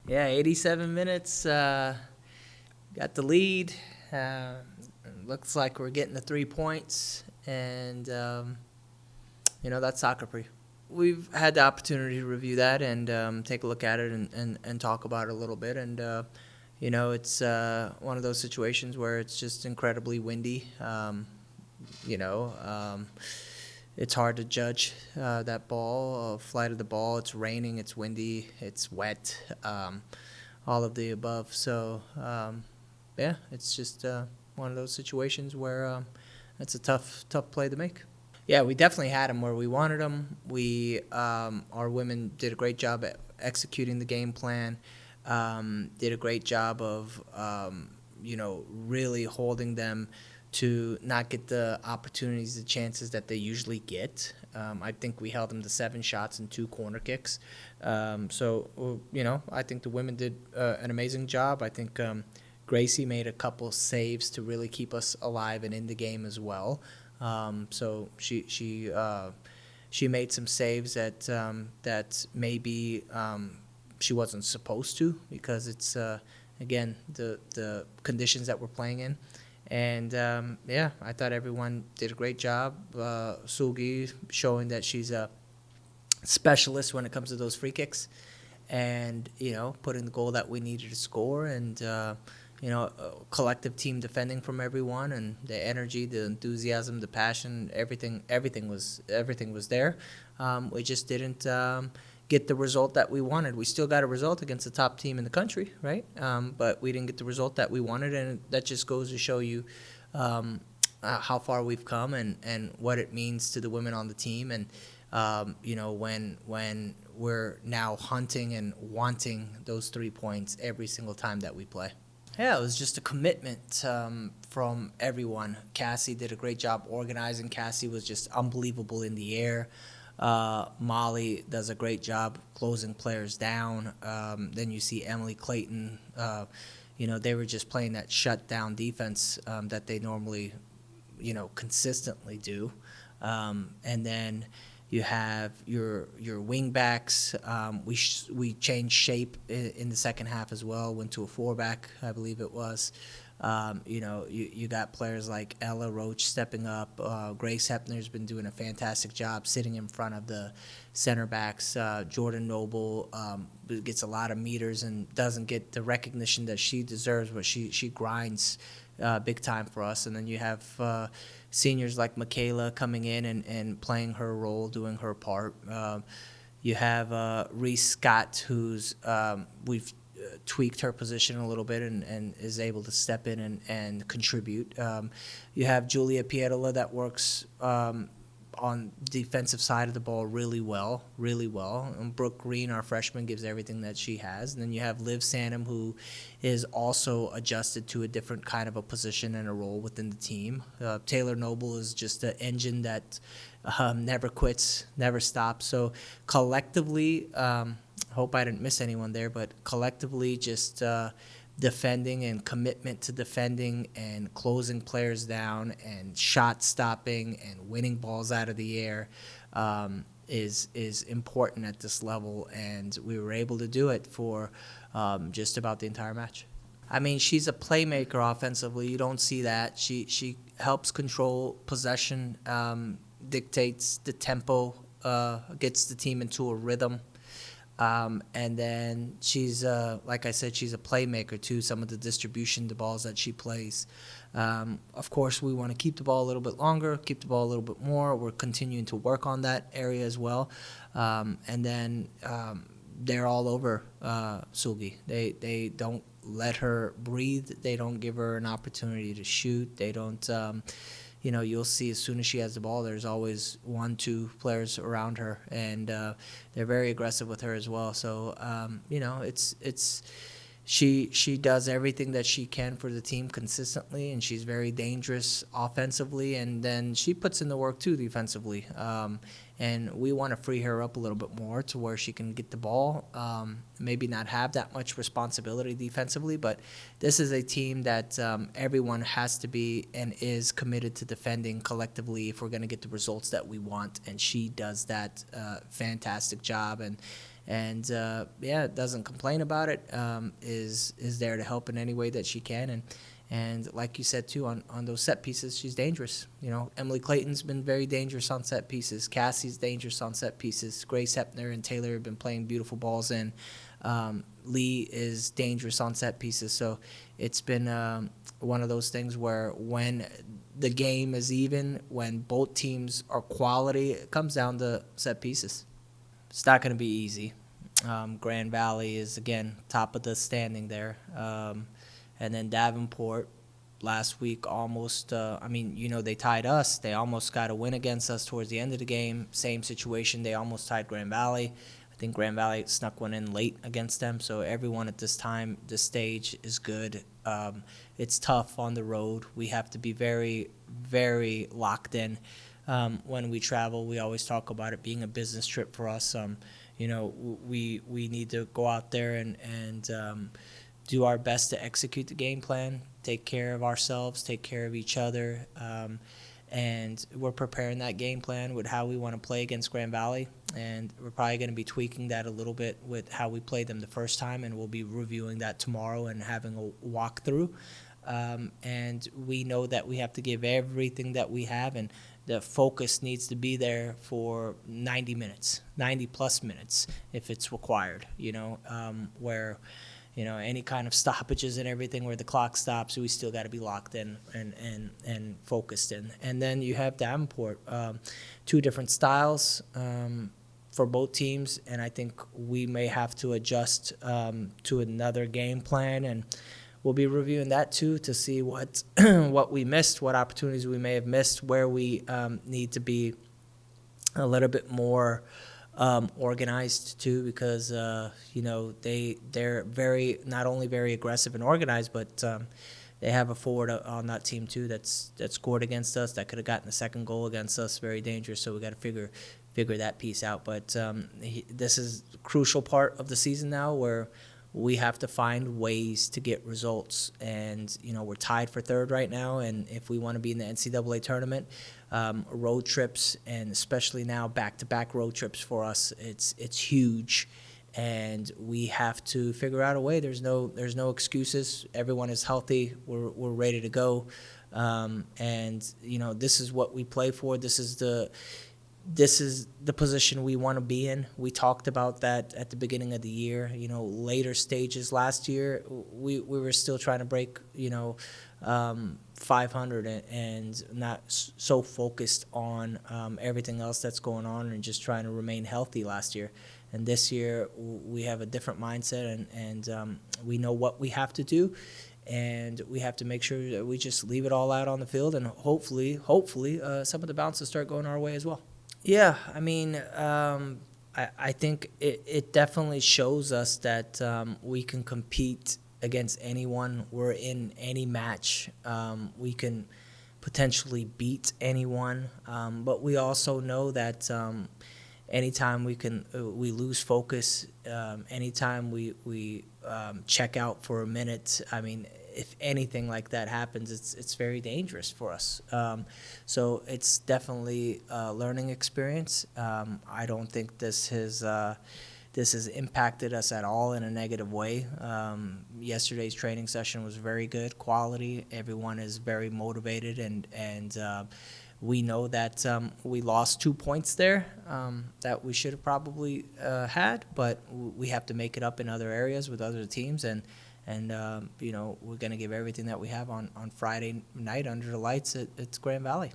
Yeah, 87 minutes. Got the lead. Uh, Looks like we're getting the 3 points, and that's soccer pre. We've had the opportunity to review that and take a look at it and talk about it a little bit. And it's one of those situations where it's just incredibly windy. You know, um, it's hard to judge that ball, flight of the ball. It's raining, it's windy, it's wet, all of the above. So, yeah, it's just one of those situations where it's a tough play to make. Yeah, we definitely had them where we wanted them. Our women did a great job at executing the game plan. Did a great job of, really holding them to not get the opportunities, the chances that they usually get. I think we held them to 7 shots and 2 corner kicks. I think the women did an amazing job. I think Gracie made a couple saves to really keep us alive and in the game as well. She made some saves that maybe she wasn't supposed to, because it's again the conditions that we're playing in. And I thought everyone did a great job. Sugi showing that she's a specialist when it comes to those free kicks, and putting the goal that we needed to score, and collective team defending from everyone, and the energy, the enthusiasm, the passion, everything was there. We just didn't get the result that we wanted. We still got a result against the top team in the country, right? But we didn't get the result that we wanted, and that just goes to show you how far we've come, and what it means to the women on the team. And when we're now hunting and wanting those 3 points every single time that we play. Yeah, it was just a commitment from everyone. Cassie did a great job organizing. Cassie was just unbelievable in the air. Molly does a great job closing players down. Then you see Emily Clayton. They were just playing that shutdown defense that they normally, consistently do. And then you have your wing backs. We changed shape in the second half as well. Went to a 4-back, I believe it was. You got players like Ella Roach stepping up. Grace Hepner's been doing a fantastic job sitting in front of the center backs. Jordan Noble gets a lot of meters and doesn't get the recognition that she deserves, but she grinds big time for us. And then you have seniors like Michaela coming in and playing her role, doing her part. You have Reese Scott, who's we've tweaked her position a little bit and is able to step in and contribute. You have Julia Pietola that works on defensive side of the ball really well. And Brooke Green, our freshman, gives everything that she has. And then you have Liv Sanum, who is also adjusted to a different kind of a position and a role within the team. Taylor Noble is just an engine that never quits, never stops. So collectively, hope I didn't miss anyone there, but collectively just defending and commitment to defending and closing players down and shot stopping and winning balls out of the air is important at this level, and we were able to do it for just about the entire match. I mean, she's a playmaker offensively. You don't see that. She helps control possession, dictates the tempo, gets the team into a rhythm. And then she's, like I said, she's a playmaker too. Some of the distribution, the balls that she plays. Of course, we want to keep the ball a little bit longer, keep the ball a little bit more. We're continuing to work on that area as well. And then they're all over Sugi. They don't let her breathe. They don't give her an opportunity to shoot. They don't. You'll see as soon as she has the ball, there's always 1-2 players around her, and they're very aggressive with her as well. So, she does everything that she can for the team consistently, and she's very dangerous offensively, and then she puts in the work too defensively. And we want to free her up a little bit more to where she can get the ball, maybe not have that much responsibility defensively, but this is a team that everyone has to be and is committed to defending collectively if we're going to get the results that we want, and she does that fantastic job. and doesn't complain about it. Is there to help in any way that she can, and like you said too, on those set pieces, she's dangerous. Emily Clayton's been very dangerous on set pieces. Cassie's dangerous on set pieces. Grace Hepner and Taylor have been playing beautiful balls in. Lee is dangerous on set pieces. So it's been one of those things where when the game is even, when both teams are quality, it comes down to set pieces. It's not going to be easy. Grand Valley is, again, top of the standing there. And then Davenport last week almost, they tied us. They almost got a win against us towards the end of the game. Same situation. They almost tied Grand Valley. I think Grand Valley snuck one in late against them. So everyone at this stage is good. It's tough on the road. We have to be very, very locked in. When we travel, we always talk about it being a business trip for us. We need to go out there and do our best to execute the game plan, take care of ourselves, take care of each other, and we're preparing that game plan with how we want to play against Grand Valley, and we're probably going to be tweaking that a little bit with how we played them the first time, and we'll be reviewing that tomorrow and having a walkthrough. And we know that we have to give everything that we have, and the focus needs to be there for 90 minutes, 90-plus minutes if it's required, where any kind of stoppages and everything where the clock stops, we still got to be locked in and focused in. And then you have Davenport, two different styles for both teams, and I think we may have to adjust to another game plan, and we'll be reviewing that too to see what what we missed, what opportunities we may have missed, where we need to be a little bit more organized too, because they're very, not only very aggressive and organized, but they have a forward on that team too that scored against us, that could have gotten the second goal against us. Very dangerous. So we got to figure that piece out. But this is a crucial part of the season now, where we have to find ways to get results. And we're tied for third right now, and if we want to be in the NCAA tournament, road trips, and especially now back-to-back road trips for us, it's huge, and we have to figure out a way. There's no excuses. Everyone is healthy. We're ready to go, and this is what we play for. This is the position we want to be in. We talked about that at the beginning of the year. Later stages last year, we were still trying to break 500 and not so focused on everything else that's going on, and just trying to remain healthy last year. And this year we have a different mindset, and we know what we have to do, and we have to make sure that we just leave it all out on the field, and hopefully some of the bounces start going our way as well. Yeah, I think it definitely shows us that we can compete against anyone. We're in any match. We can potentially beat anyone, but we also know that anytime we lose focus, anytime we check out for a minute, if anything like that happens, it's very dangerous for us. So it's definitely a learning experience. I don't think this has impacted us at all in a negative way. Yesterday's training session was very good, quality. Everyone is very motivated, and we know that we lost 2 points there that we should have probably had, but we have to make it up in other areas with other teams, and we're going to give everything that we have on Friday night under the lights at Grand Valley.